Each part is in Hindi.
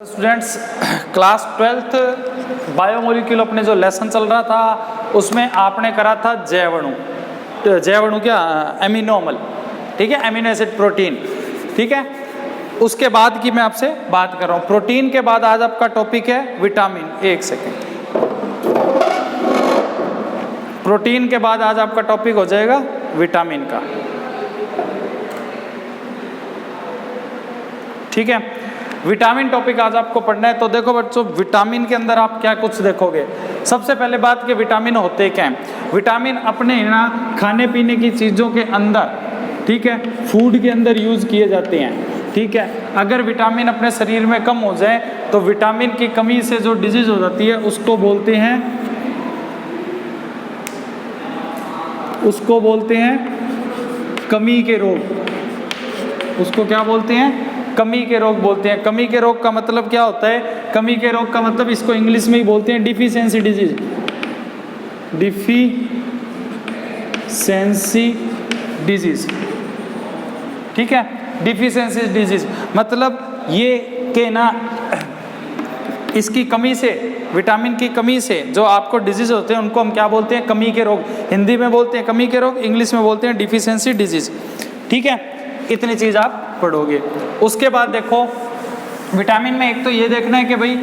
स्टूडेंट्स, क्लास 12th बायोमोलिक्यूल अपने जो लेसन चल रहा था उसमें आपने करा था जैवणु क्या एमिनोमल, ठीक है, एमिनो एसिड प्रोटीन, ठीक है। उसके बाद की मैं आपसे बात कर रहा हूँ। प्रोटीन के बाद आज आपका टॉपिक है विटामिन। एक सेकेंड, प्रोटीन के बाद आज आपका टॉपिक हो जाएगा विटामिन का, ठीक है। विटामिन टॉपिक आज आपको पढ़ना है। तो देखो बच्चों, विटामिन के अंदर आप क्या कुछ देखोगे। सबसे पहले बात कि विटामिन होते क्या हैं। विटामिन अपने ना खाने पीने की चीज़ों के अंदर, ठीक है, फूड के अंदर यूज़ किए जाते हैं, ठीक है। अगर विटामिन अपने शरीर में कम हो जाए तो विटामिन की कमी से जो डिजीज हो जाती है उसको बोलते हैं कमी के रोग। उसको क्या बोलते हैं? कमी के रोग बोलते हैं। कमी के रोग का मतलब क्या होता है? कमी के रोग का मतलब इसको इंग्लिश में ही बोलते हैं डिफिशियंसी डिजीज। डिफिशियंसी डिजीज, ठीक है। डिफिशियंसी डिजीज मतलब ये कि ना इसकी कमी से, विटामिन की कमी से जो आपको डिजीज होते हैं उनको हम क्या बोलते हैं? कमी के रोग। हिंदी में बोलते हैं कमी के रोग, इंग्लिश में बोलते हैं डिफिशियंसी डिजीज, ठीक है। इतनी चीज़ आप पढ़ोगे। उसके बाद देखो, विटामिन में एक तो ये देखना है कि भाई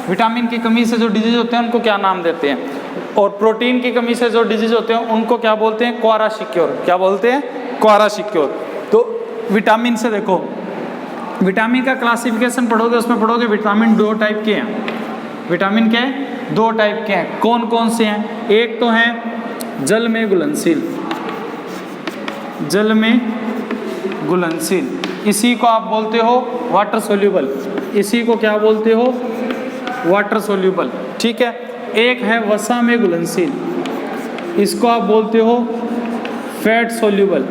विटामिन की कमी से जो डिजीज होते हैं उनको क्या नाम देते हैं, और प्रोटीन की कमी से जो डिजीज होते हैं उनको क्या बोलते हैं? क्वारासिक्योर। क्या बोलते हैं? क्वारासिक्योर। तो विटामिन से देखो, विटामिन का क्लासिफिकेशन पढ़ोगे, उसमें पढ़ोगे विटामिन दो टाइप के हैं। विटामिन के दो टाइप के हैं। कौन कौन से हैं? एक तो हैं जल में घुलनशील, जल में घुलनशील, इसी को आप बोलते हो वाटर सोल्यूबल। इसी को क्या बोलते हो? वाटर सोल्यूबल, ठीक है। एक है वसा में घुलनशील, इसको आप बोलते हो फैट सोल्यूबल।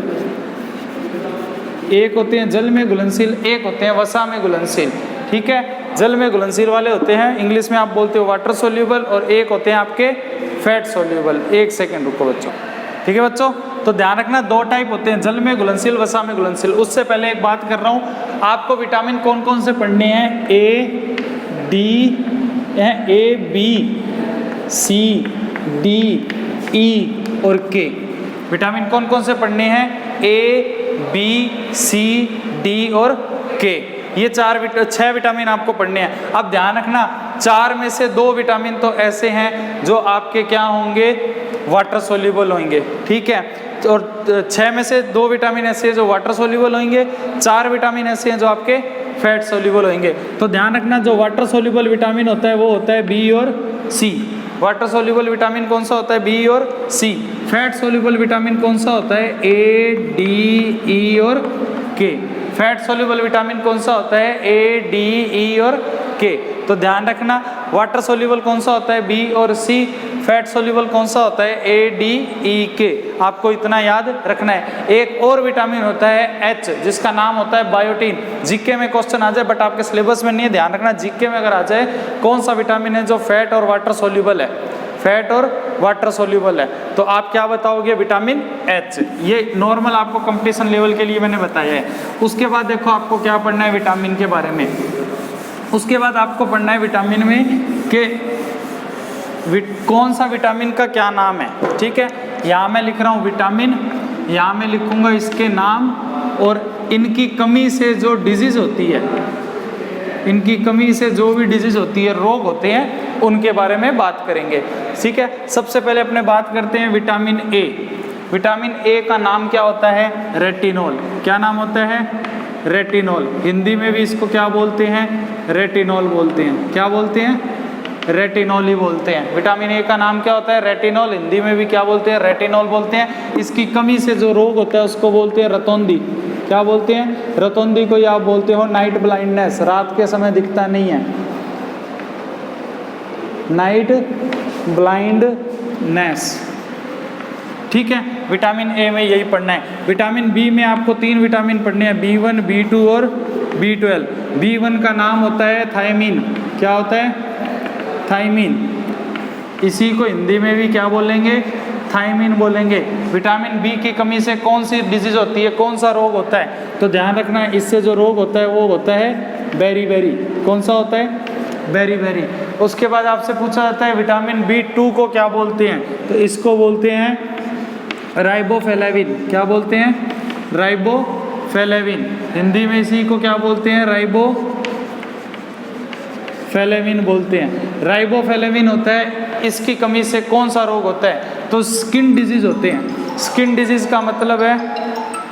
एक होते हैं जल में घुलनशील, एक होते हैं वसा में घुलनशील, ठीक है। जल में घुलनशील वाले होते हैं, इंग्लिश में आप बोलते हो वाटर सोल्यूबल, और एक होते हैं आपके फैट सोल्यूबल। एक सेकेंड रुको बच्चों, ठीक है बच्चों। तो ध्यान रखना, दो टाइप होते हैं, जल में घुलनशील, वसा में घुलनशील। उससे पहले एक बात कर रहा हूँ, आपको विटामिन कौन कौन से पढ़ने हैं? A B C D E और के। विटामिन कौन कौन से पढ़ने हैं? ए बी सी डी और के। ये छह विटामिन आपको पढ़ने हैं। अब ध्यान रखना, चार में से दो विटामिन तो ऐसे हैं जो आपके क्या होंगे? वाटर सोल्यूबल होंगे, ठीक है। और छह में से दो विटामिन ऐसे हैं जो वाटर सोल्यूबल होंगे, चार विटामिन ऐसे हैं जो आपके फैट सोल्यूबल होंगे। तो ध्यान रखना, जो वाटर सोल्यूबल विटामिन होता है वो होता है बी और सी। वाटर सोल्यूबल विटामिन कौन सा होता है? बी और सी। फैट सोल्यूबल विटामिन कौन सा होता है? ए डी ई और के। फैट सोल्यूबल विटामिन कौन सा होता है? ए डी ई और के। तो ध्यान रखना, वाटर सोल्यूबल कौन सा होता है? बी और सी। फैट सोल्यूबल कौन सा होता है? ए डी ई के। आपको इतना याद रखना है। एक और विटामिन होता है एच, जिसका नाम होता है बायोटीन। जीके में क्वेश्चन आ जाए, बट आपके सिलेबस में नहीं है, ध्यान रखना। जीके में अगर आ जाए, कौन सा विटामिन है जो फैट और वाटर सोल्यूबल है? फैट और वाटर सोल्यूबल है। तो आप क्या बताओगे? Vitamin H. ये नॉर्मल आपको कंपटीशन लेवल के लिए मैंने बताया है। उसके बाद देखो, आपको क्या पढ़ना है विटामिन के बारे में। उसके बाद आपको पढ़ना है विटामिन में कि कौन सा विटामिन का क्या नाम है, ठीक है। यहाँ मैं लिख रहा हूँ विटामिन, यहाँ मैं लिखूँगा इसके नाम, और इनकी कमी से जो डिजीज होती है, इनकी कमी से जो भी डिजीज होती है, रोग होते हैं, उनके बारे में बात करेंगे, ठीक है। सबसे पहले अपने बात करते हैं विटामिन ए। विटामिन ए का नाम क्या होता है? रेटिनॉल। क्या नाम होता है? रेटिनॉल। हिंदी में भी इसको क्या बोलते हैं? रेटिनॉल बोलते हैं। क्या बोलते हैं? रेटिनॉल ही बोलते हैं। विटामिन ए का नाम क्या होता है? रेटिनॉल। हिंदी में भी क्या बोलते हैं? रेटिनॉल बोलते हैं। इसकी कमी से जो रोग होता है उसको बोलते हैं रतौंधी। क्या बोलते हैं? रतौंधी को या आप बोलते हो नाइट ब्लाइंडनेस, रात के समय दिखता नहीं है, नाइट ब्लाइंडनेस, ठीक है। विटामिन ए में यही पढ़ना है। विटामिन बी में आपको तीन विटामिन पढ़ने हैं, B1, B2 और B12। B1 का नाम होता है थायमीन। क्या होता है? थायमीन। इसी को हिंदी में भी क्या बोलेंगे? थायमीन बोलेंगे। विटामिन बी की कमी से कौन सी डिजीज होती है, कौन सा रोग होता है? तो ध्यान रखना, इससे जो रोग होता है वो होता है बेरी बेरी। कौन सा होता है? Beriberi. उसके बाद आपसे पूछा जाता है विटामिन B2 को क्या बोलते हैं? तो इसको बोलते हैं राइबोफ्लेविन। क्या बोलते हैं? राइबोफ्लेविन। हिंदी में इसी को क्या बोलते हैं? राइबोफ्लेविन बोलते हैं। राइबोफ्लेविन होता है, इसकी कमी से कौन सा रोग होता है? तो स्किन डिजीज होते हैं। स्किन डिजीज का मतलब है,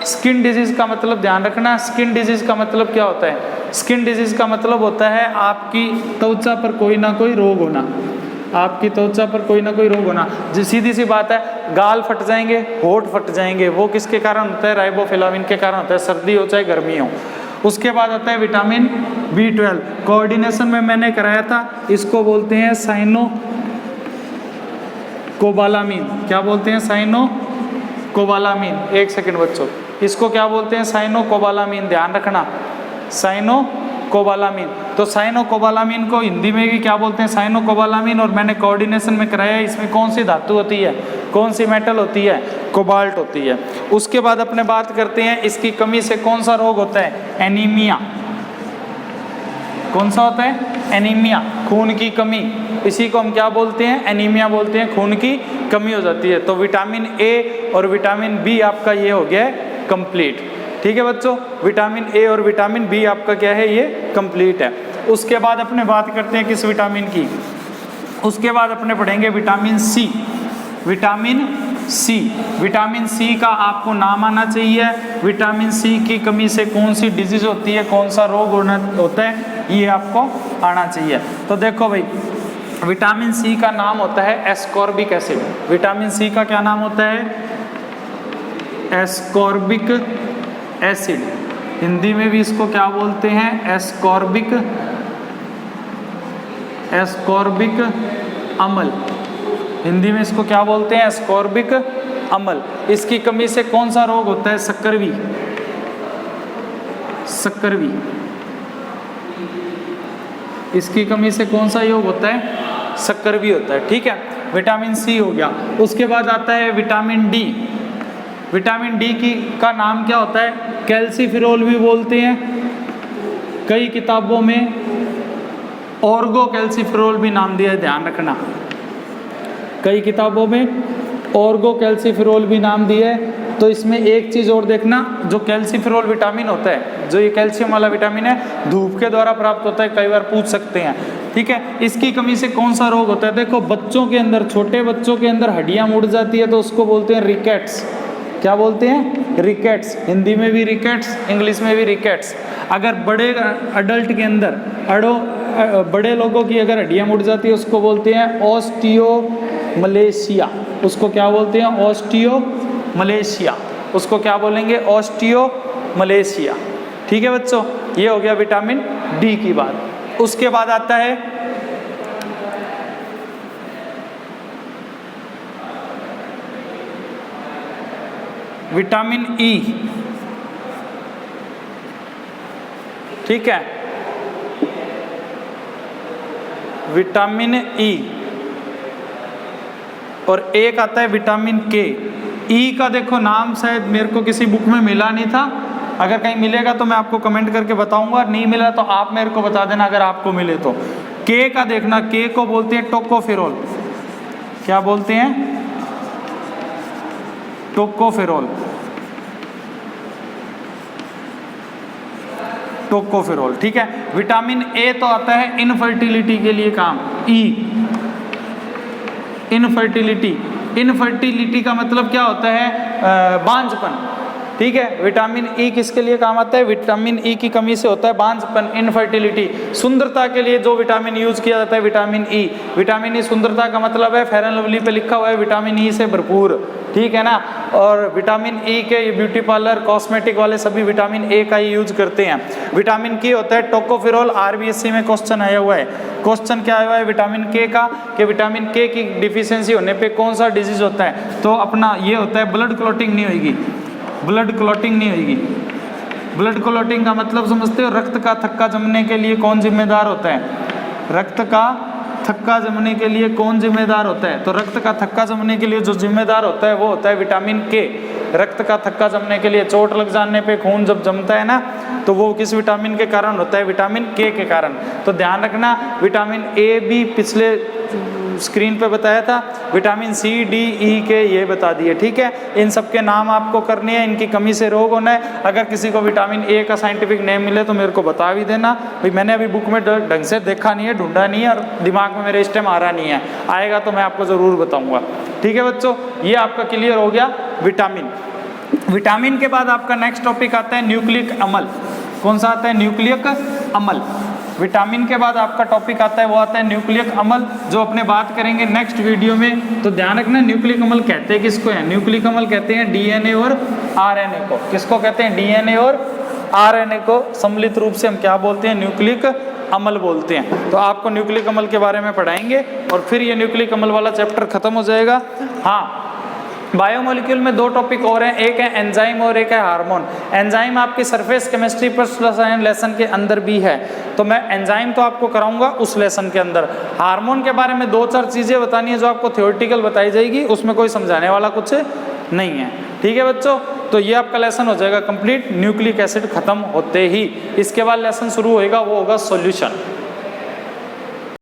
स्किन डिजीज का मतलब ध्यान रखना, स्किन डिजीज का मतलब क्या होता है? स्किन डिजीज का मतलब होता है आपकी त्वचा पर कोई ना कोई रोग होना, आपकी त्वचा पर कोई ना कोई रोग होना। जो सीधी सी बात है, गाल फट जाएंगे, होठ फट जाएंगे, वो किसके कारण होता है? राइबोफ्लेविन के कारण होता है, सर्दी हो चाहे गर्मी हो। उसके बाद आता है विटामिन B12। कोऑर्डिनेशन में मैंने कराया था, इसको बोलते हैं साइनोकोबालामीन। क्या बोलते हैं? साइनोकोबालामीन। एक सेकंड बच्चों, इसको क्या बोलते हैं? साइनोकोबालामीन। ध्यान रखना, साइनोकोबालामीन। तो साइनोकोबालामीन को हिंदी में भी क्या बोलते हैं? साइनोकोबालामीन। और मैंने कोऑर्डिनेशन में कराया, इसमें कौन सी धातु होती है? कौन सी मेटल होती है? कोबाल्ट होती है। उसके बाद अपने बात करते हैं इसकी कमी से कौन सा रोग होता है? एनीमिया। कौन सा होता है? एनीमिया, खून की कमी। इसी को हम क्या बोलते हैं? एनीमिया बोलते हैं, खून की कमी हो जाती है। तो विटामिन A और विटामिन B आपका ये हो गया है कंप्लीट। ठीक है बच्चों, विटामिन A और विटामिन B आपका क्या है? ये कंप्लीट है। उसके बाद अपने बात करते हैं किस विटामिन की? उसके बाद अपने पढ़ेंगे vitamin C। Vitamin C, vitamin C का आपको नाम आना चाहिए। विटामिन C की कमी से कौन सी डिजीज होती है, कौन सा रोग होता है, ये आपको आना चाहिए। तो देखो भाई, विटामिन C का नाम होता है एस्कॉर्बिक एसिड। विटामिन C का क्या नाम होता है? Ascorbic acid. हिंदी में भी इसको क्या बोलते हैं? एस्कॉर्बिक अम्ल। हिंदी में इसको क्या बोलते हैं? एस्कॉर्बिक अम्ल। इसकी कमी से कौन सा रोग होता है? सक्करवी। इसकी कमी से कौन सा योग होता है? सक्करवी होता है। ठीक है, विटामिन C हो गया। उसके बाद आता है विटामिन D। विटामिन D का नाम क्या होता है? कैल्सीफेरॉल भी बोलते हैं, कई किताबों में ऑर्गो कैल्सीफेरॉल भी नाम दिया है, ध्यान रखना। कई किताबों में ऑर्गो कैल्सीफेरॉल भी नाम दिया है। तो इसमें एक चीज़ और देखना, जो कैल्सीफेरॉल विटामिन होता है, जो ये कैल्शियम वाला विटामिन है, धूप के द्वारा प्राप्त होता है, कई बार पूछ सकते हैं। ठीक है, इसकी कमी से कौन सा रोग होता है? देखो, बच्चों के अंदर, छोटे बच्चों के अंदर हड्डियां मुड़ जाती है, तो उसको बोलते हैं रिकेट्स। क्या बोलते हैं? रिकेट्स। हिंदी में भी रिकेट्स, इंग्लिश में भी रिकेट्स। अगर बड़े अडल्ट के अंदर, बड़े लोगों की अगर हड्डियां मुड़ जाती है, उसको बोलते हैं ऑस्टियोमलेशिया। उसको क्या बोलते हैं? ऑस्टियोमलेशिया। उसको क्या बोलेंगे? ऑस्टियोमलेशिया। ठीक है बच्चों, ये हो गया विटामिन D की बात। उसके बाद आता है विटामिन E। ठीक है, विटामिन E। और एक आता है विटामिन K। E का देखो नाम शायद मेरे को किसी बुक में मिला नहीं था, अगर कहीं मिलेगा तो मैं आपको कमेंट करके बताऊंगा, नहीं मिला तो आप मेरे को बता देना अगर आपको मिले तो। K का देखना, K को बोलते हैं टोकोफेरॉल। क्या बोलते हैं? टोकोफेरॉल। टोकोफेरॉल। ठीक है, विटामिन A तो आता है इनफर्टिलिटी के लिए काम। E, इनफर्टिलिटी का मतलब क्या होता है? बांझपन। ठीक है, विटामिन E किसके लिए काम आता है? विटामिन E की कमी से होता है बांझपन, इनफर्टिलिटी। सुंदरता के लिए जो विटामिन यूज किया जाता है विटामिन E। विटामिन E सुंदरता का मतलब है, फेयर एंड लवली पे लिखा हुआ है विटामिन E से भरपूर। ठीक है ना। और विटामिन E के ब्यूटी पार्लर, कॉस्मेटिक वाले सभी विटामिन A का ही यूज करते हैं। विटामिन K होता है टोकोफेरॉल। RBSC में क्वेश्चन आया हुआ है। क्वेश्चन क्या आया हुआ है विटामिन K का, कि विटामिन K की डिफिशियंसी होने पे कौन सा डिजीज होता है? तो अपना ये होता है ब्लड क्लॉटिंग नहीं होगी। ब्लड क्लॉटिंग नहीं होगी। ब्लड क्लॉटिंग का मतलब समझते हो? रक्त का थक्का जमने के लिए कौन जिम्मेदार होता है? रक्त का थक्का जमने के लिए कौन जिम्मेदार होता है? तो रक्त का थक्का जमने के लिए जो जिम्मेदार होता है वो होता है विटामिन K। रक्त का थक्का जमने के लिए, चोट लग जाने पे खून जब जमता है ना, तो वो किस विटामिन के कारण होता है? विटामिन के कारण। तो ध्यान रखना, विटामिन ए बी पिछले स्क्रीन पे बताया था, विटामिन सी डी ई के ये बता दिए, ठीक है। इन सब के नाम आपको करनी है, इनकी कमी से रोग होना है। अगर किसी को विटामिन ए का साइंटिफिक नेम मिले तो मेरे को बता भी देना भाई, मैंने अभी बुक में ढंग से देखा नहीं है, ढूंढा नहीं है और दिमाग में मेरे इस टाइम आ रहा नहीं है, आएगा तो मैं आपको ज़रूर बताऊँगा, ठीक है बच्चों। ये आपका क्लियर हो गया विटामिन। विटामिन के बाद आपका नेक्स्ट टॉपिक आता है न्यूक्लिक अम्ल। कौन सा आता है? न्यूक्लिक अम्ल। विटामिन के बाद आपका टॉपिक आता है वो आता है न्यूक्लिक अम्ल, जो अपने बात करेंगे नेक्स्ट वीडियो में। तो ध्यान रखना, न्यूक्लिक अम्ल कहते हैं किसको है? न्यूक्लिक अम्ल कहते हैं डीएनए और आरएनए को। किसको कहते हैं? डीएनए और आरएनए को सम्मिलित रूप से हम क्या बोलते हैं? न्यूक्लिक अम्ल बोलते हैं। तो आपको न्यूक्लिक अम्ल के बारे में पढ़ाएंगे और फिर ये न्यूक्लिक अम्ल वाला चैप्टर खत्म हो जाएगा। हाँ, बायोमोलिक्यूल में दो टॉपिक और हैं, एक है एंजाइम और एक है हार्मोन। एंजाइम आपकी सरफेस केमिस्ट्री पर लेसन के अंदर भी है, तो मैं एंजाइम तो आपको कराऊंगा उस लेसन के अंदर। हार्मोन के बारे में 2-4 चीज़ें बतानी है जो आपको थ्योरेटिकल बताई जाएगी, उसमें कोई समझाने वाला कुछ नहीं है, ठीक है बच्चों। तो ये आपका लेसन हो जाएगा कंप्लीट न्यूक्लिक एसिड खत्म होते ही। इसके बाद लेसन शुरू होएगा, वो होगा सॉल्यूशन।